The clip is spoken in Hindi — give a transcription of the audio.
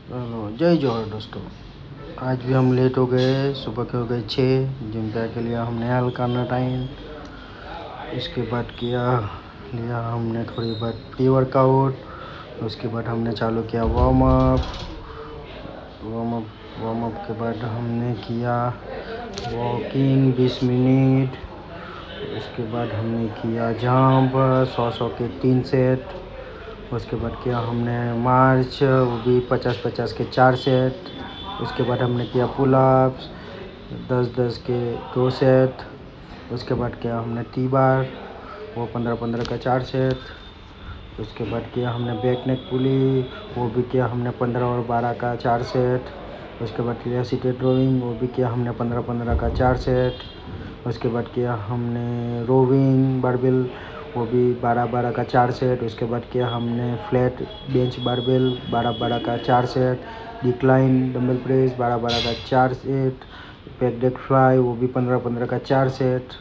हेलो, जय जोहर दोस्तों। आज भी हम लेट हो गए, सुबह के हो गए 6। जिम पे के लिए हमने हल्का ना टाइम। उसके बाद लिया हमने थोड़ी बहुत प्री वर्कआउट। उसके बाद हमने चालू किया वार्म अप के बाद हमने किया वॉकिंग 20 मिनट। उसके बाद हमने किया जंप 100 के 3 सेट। उसके बाद किया हमने मार्च, वो भी 50-50 के 4 सेट। उसके बाद हमने किया पुलअप्स 10-10 के 2 सेट। उसके बाद किया हमने टी बार, वो 15-15 का 4 सेट। उसके बाद किया हमने बैक नेक पुली, वो भी किया हमने 15 और 12 का 4 सेट। उसके बाद किया सीटेड रोइंग, वो भी किया हमने 15-15 का 4 सेट। उसके बाद किया हमने रोविंग बारबेल, वो भी 12-12 का 4 सेट। उसके बाद किया हमने फ्लैट बेंच बारबेल 12-12 का 4 सेट। डिक्लाइन डंबल प्रेस 12-12 का 4 सेट। बैक डेक फ्लाई, वो भी 15-15 का 4 सेट।